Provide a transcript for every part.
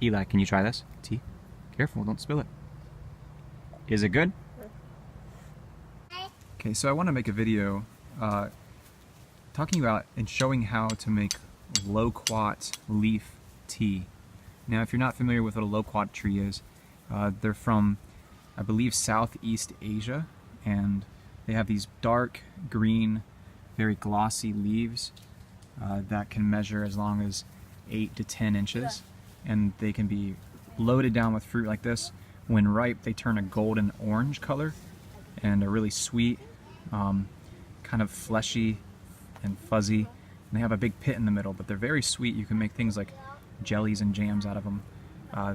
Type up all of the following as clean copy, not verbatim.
Eli, can you try this tea? Careful, don't spill it. Is it good? Okay, so I want to make a video talking about and showing how to make loquat leaf tea. Now, if you're not familiar with what a loquat tree is, they're from, I believe, Southeast Asia, and they have these dark green, very glossy leaves that can measure as long as 8 to 10 inches, and they can be loaded down with fruit like this. When ripe, they turn a golden orange color and are really sweet, kind of fleshy and fuzzy, and they have a big pit in the middle, but they're very sweet. You can make things like jellies and jams out of them.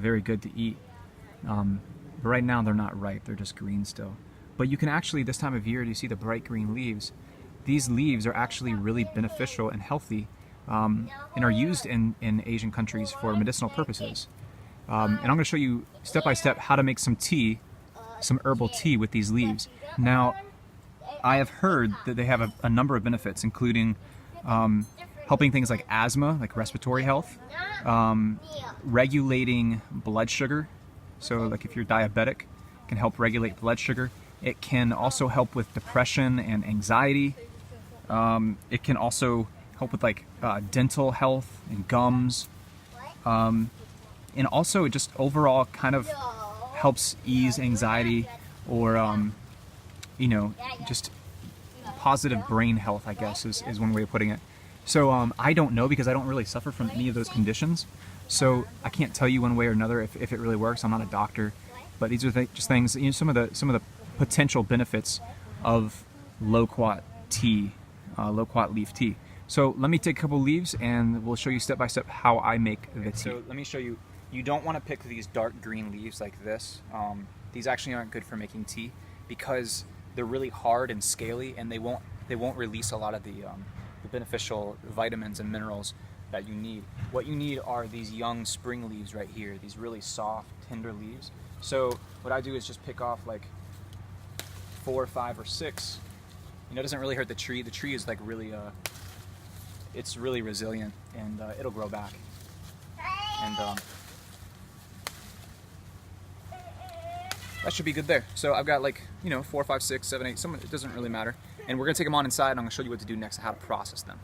Very good to eat. But right now they're not ripe, they're just green still. But you can actually, this time of year, you see the bright green leaves. These leaves are actually really beneficial and healthy, and are used in Asian countries for medicinal purposes. And I'm going to show you step by step how to make some tea, some herbal tea with these leaves. Now, I have heard that they have a number of benefits, including helping things like asthma, like respiratory health, regulating blood sugar. So like if you're diabetic, it can help regulate blood sugar. It can also help with depression and anxiety. It can also help with like dental health and gums. And also it just overall kind of helps ease anxiety, or you know, just positive brain health, I guess is one way of putting it. So I don't know, because I don't really suffer from any of those conditions, so I can't tell you one way or another if it really works. I'm not a doctor, but these are just things, you know, some of the potential benefits of loquat tea, loquat leaf tea. So let me take a couple leaves and we'll show you step by step how I make the tea. So let me show you. You don't want to pick these dark green leaves like this. These actually aren't good for making tea because they're really hard and scaly, and they won't release a lot of the beneficial vitamins and minerals that you need. What you need are these young spring leaves right here, these really soft, tender leaves. So what I do is just pick off like 4 or 5 or 6. You know, it doesn't really hurt the tree. The tree is like really, it's really resilient, and it'll grow back. And that should be good there. So I've got like, you know, 4, 5, 6, 7, 8, it doesn't really matter. And we're gonna take them on inside, and I'm gonna show you what to do next, how to process them.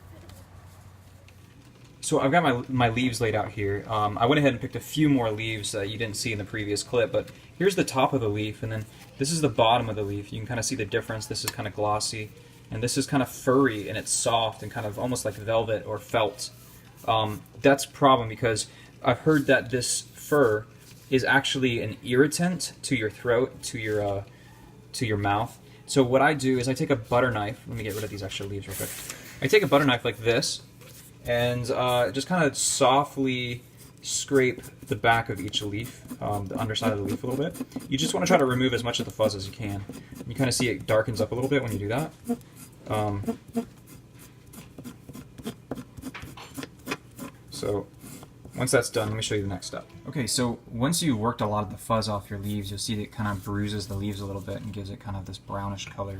So I've got my leaves laid out here. I went ahead and picked a few more leaves that you didn't see in the previous clip, but here's the top of the leaf, and then this is the bottom of the leaf. You can kind of see the difference. This is kind of glossy, and this is kind of furry, and it's soft and kind of almost like velvet or felt. That's a problem, because I've heard that this fur is actually an irritant to your throat, to your mouth. So what I do is I take a butter knife. Let me get rid of these extra leaves real quick. I take a butter knife like this, and just kind of softly scrape the back of each leaf, the underside of the leaf a little bit. You just want to try to remove as much of the fuzz as you can. You kind of see it darkens up a little bit when you do that. So once that's done, let me show you the next step. Okay, so once you've worked a lot of the fuzz off your leaves, you'll see that it kind of bruises the leaves a little bit and gives it kind of this brownish color.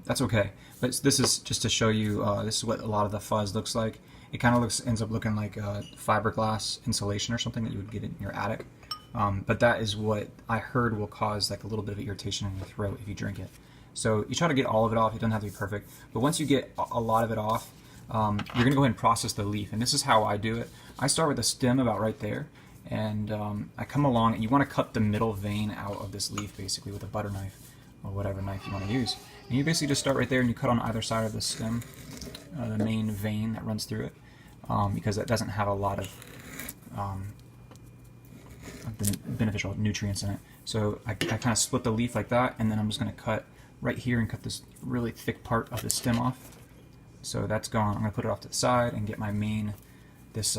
That's okay, but this is just to show you, this is what a lot of the fuzz looks like. It kind of ends up looking like fiberglass insulation or something that you would get in your attic. But that is what I heard will cause like a little bit of irritation in your throat if you drink it. So you try to get all of it off. It doesn't have to be perfect, but once you get a lot of it off, you're going to go ahead and process the leaf. And this is how I do it. I start with the stem about right there, and I come along, and you want to cut the middle vein out of this leaf basically with a butter knife or whatever knife you want to use. And you basically just start right there, and you cut on either side of the stem, the main vein that runs through it, because it doesn't have a lot of beneficial nutrients in it. So I kind of split the leaf like that, and then I'm just going to cut right here and cut this really thick part of the stem off. So that's gone. I'm going to put it off to the side and get my main, this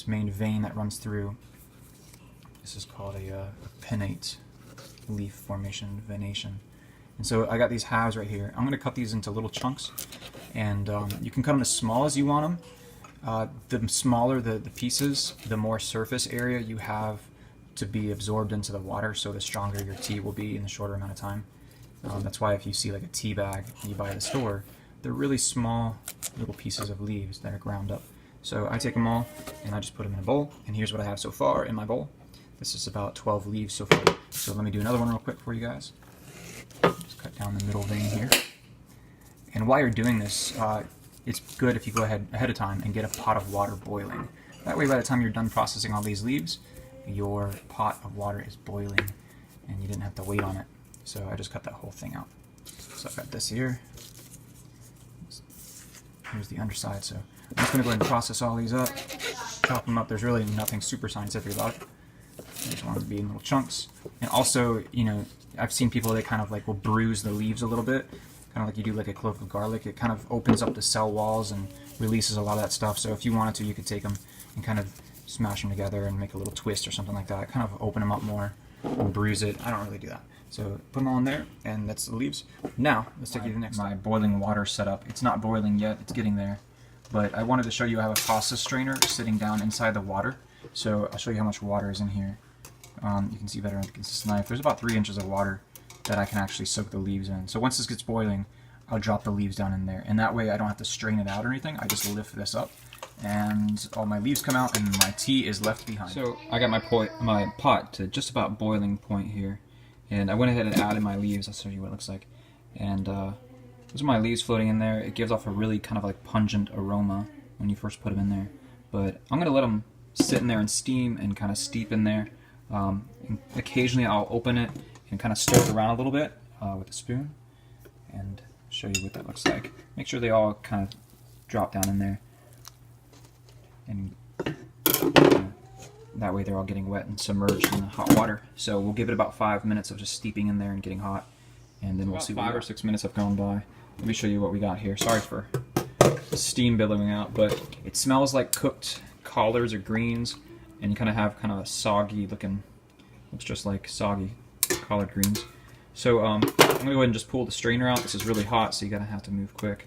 main vein that runs through. This is called a pinnate leaf formation venation. And so I got these halves right here. I'm going to cut these into little chunks, and you can cut them as small as you want them. The smaller the pieces, the more surface area you have to be absorbed into the water, so the stronger your tea will be in the shorter amount of time. That's why if you see like a tea bag you buy at the store, they're really small little pieces of leaves that are ground up. So I take them all and I just put them in a bowl, and here's what I have so far in my bowl. This is about 12 leaves so far. So let me do another one real quick for you guys. Just cut down the middle vein here. And while you're doing this, it's good if you go ahead of time and get a pot of water boiling. That way by the time you're done processing all these leaves, your pot of water is boiling and you didn't have to wait on it. So I just cut that whole thing out. So I've got this here. Here's the underside. So I'm just going to go ahead and process all these up, chop them up. There's really nothing super scientific about it. I just want them to be in little chunks. And also, you know, I've seen people that kind of like will bruise the leaves a little bit, kind of like you do like a clove of garlic. It kind of opens up the cell walls and releases a lot of that stuff. So if you wanted to, you could take them and kind of smash them together and make a little twist or something like that. Kind of open them up more and bruise it. I don't really do that. So put them all in there, and that's the leaves. Now, let's take you to the next. My boiling water setup. It's not boiling yet, it's getting there. But I wanted to show you I have a pasta strainer sitting down inside the water. So I'll show you how much water is in here. You can see better with this knife. There's about 3 inches of water that I can actually soak the leaves in. So once this gets boiling, I'll drop the leaves down in there. And that way I don't have to strain it out or anything. I just lift this up, and all my leaves come out, and my tea is left behind. So I got my pot to just about boiling point here. And I went ahead and added my leaves. I'll show you what it looks like. And those are my leaves floating in there. It gives off a really kind of like pungent aroma when you first put them in there. But I'm going to let them sit in there and steam and kind of steep in there. And occasionally I'll open it and kind of stir it around a little bit with a spoon and show you what that looks like. Make sure they all kind of drop down in there. And that way they're all getting wet and submerged in the hot water. So we'll give it about 5 minutes of just steeping in there and getting hot, and then we'll see. 5 or 6 minutes have gone by. Let me show you what we got here. Sorry for the steam billowing out, but it smells like cooked collards or greens, and you kind of have kind of a soggy looking, looks just like soggy collard greens. So I'm going to go ahead and just pull the strainer out. This is really hot, so you're going to have to move quick.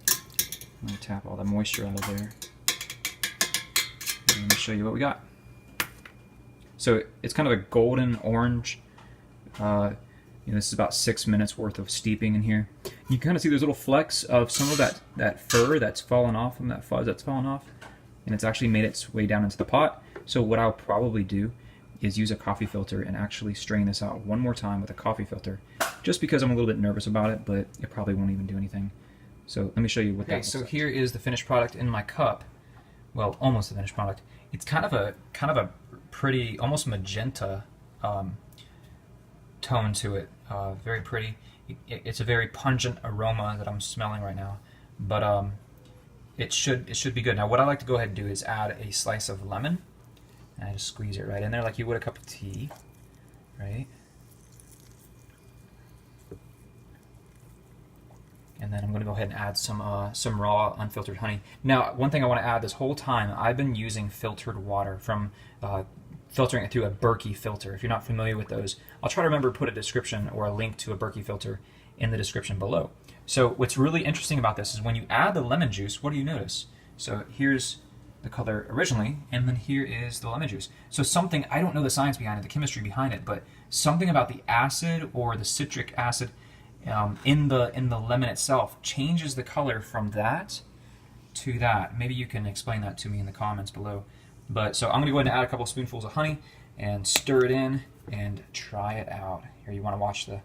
I'm going to tap all the moisture out of there. And let me show you what we got. So it's kind of a golden orange. This is about 6 minutes worth of steeping in here. You can kind of see there's little flecks of some of that fur that's fallen off, and that fuzz that's fallen off, and it's actually made its way down into the pot. So what I'll probably do is use a coffee filter and actually strain this out one more time with a coffee filter, just because I'm a little bit nervous about it, but it probably won't even do anything. So let me show you what that looks like. So here is the finished product in my cup. Well, almost the finished product. It's kind of a pretty, almost magenta tone to it. Very pretty. It's a very pungent aroma that I'm smelling right now, but it should be good. Now, what I like to go ahead and do is add a slice of lemon, and I just squeeze it right in there like you would a cup of tea, right? And then I'm going to go ahead and add some raw unfiltered honey. Now, one thing I want to add, this whole time I've been using filtered water from filtering it through a Berkey filter. If you're not familiar with those, I'll try to remember to put a description or a link to a Berkey filter in the description below. So what's really interesting about this is when you add the lemon juice, what do you notice? So here's the color originally, and then here is the lemon juice. So something, I don't know the science behind it, the chemistry behind it, but something about the acid or the citric acid in the lemon itself changes the color from that to that. Maybe you can explain that to me in the comments below. But so I'm going to go ahead and add a couple spoonfuls of honey and stir it in and try it out. Here, you want to watch the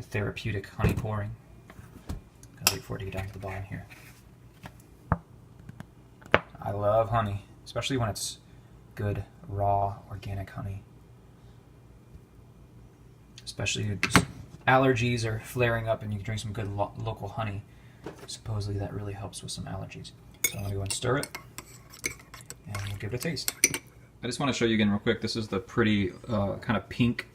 therapeutic honey pouring. Gotta wait for it to get down to the bottom here. I love honey, especially when it's good, raw, organic honey. Especially if just allergies are flaring up and you can drink some good local honey. Supposedly that really helps with some allergies. So I'm going to go and stir it, and we'll give it a taste. I just want to show you again real quick. This is the pretty kind of pink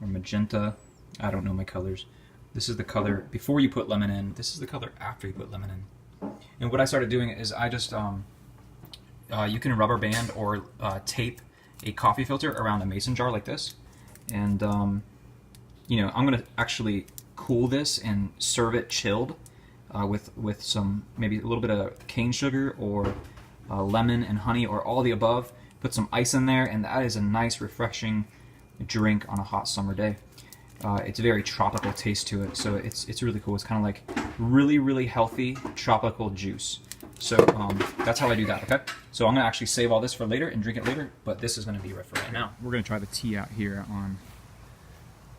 or magenta. I don't know my colors. This is the color before you put lemon in. This is the color after you put lemon in. And what I started doing is I just, you can rubber band or tape a coffee filter around a mason jar like this. And, I'm going to actually cool this and serve it chilled with some, maybe a little bit of cane sugar or lemon and honey or all the above. Put some ice in there, and that is a nice, refreshing drink on a hot summer day. It's a very tropical taste to it, so it's really cool. It's kind of like really, really healthy tropical juice. So that's how I do that, okay? So I'm gonna actually save all this for later and drink it later, but this is gonna be right for right now. We're gonna try the tea out here on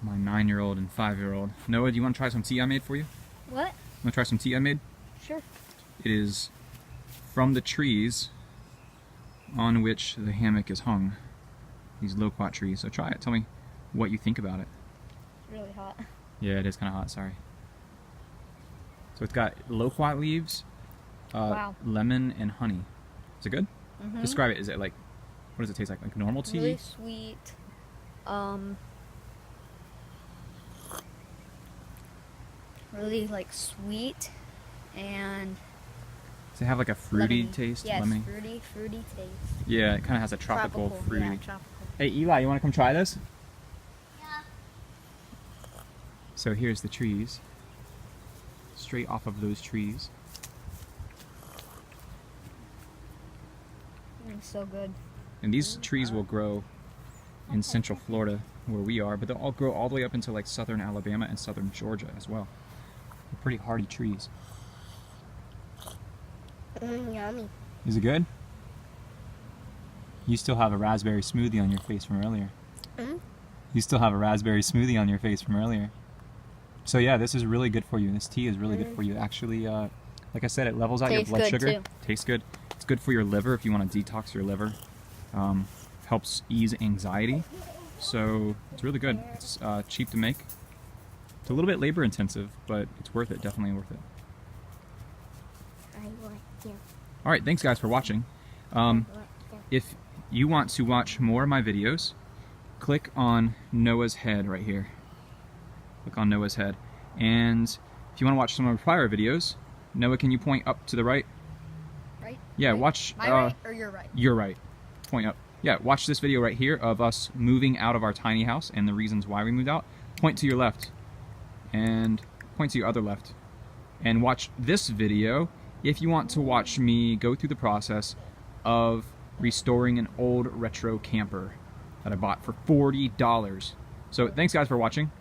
my 9-year-old and 5-year-old. Noah, do you wanna try some tea I made for you? What? Wanna try some tea I made? Sure. It is from the trees on which the hammock is hung. These loquat trees. So try it. Tell me what you think about it. It's really hot. Yeah, it is kind of hot, sorry. So it's got loquat leaves, Wow. lemon, and honey. Is it good? Mm-hmm. Describe it. Is it like, what does it taste like? Like normal tea? Really sweet. Really like sweet and Does it have like a fruity lemony. taste? Yes, Lemony? fruity taste. Yeah, it kind of has a tropical, fruity. Yeah, tropical. Hey Eli, you want to come try this? Yeah. So here's the trees. Straight off of those trees. It's so good. And these trees will grow in central Florida where we are, but they'll all grow all the way up into like southern Alabama and southern Georgia as well. They're pretty hardy trees. Yummy. Is it good? You still have a raspberry smoothie on your face from earlier. You still have a raspberry smoothie on your face from earlier. So yeah, this is really good for you. This tea is really good for you. Actually, like I said, it levels out your blood sugar. Too. Tastes good. It's good for your liver if you want to detox your liver. Helps ease anxiety. So it's really good. It's cheap to make. It's a little bit labor intensive, but it's worth it. Definitely worth it. All right, thanks guys for watching. If you want to watch more of my videos, click on Noah's head right here. Click on Noah's head. And if you want to watch some of my prior videos, Noah, can you point up to the right? Right? Yeah, right. watch... My right or your right? Your right. Point up. Yeah, watch this video right here of us moving out of our tiny house and the reasons why we moved out. Point to your left. And point to your other left. And watch this video if you want to watch me go through the process of restoring an old retro camper that I bought for $40. So thanks guys for watching.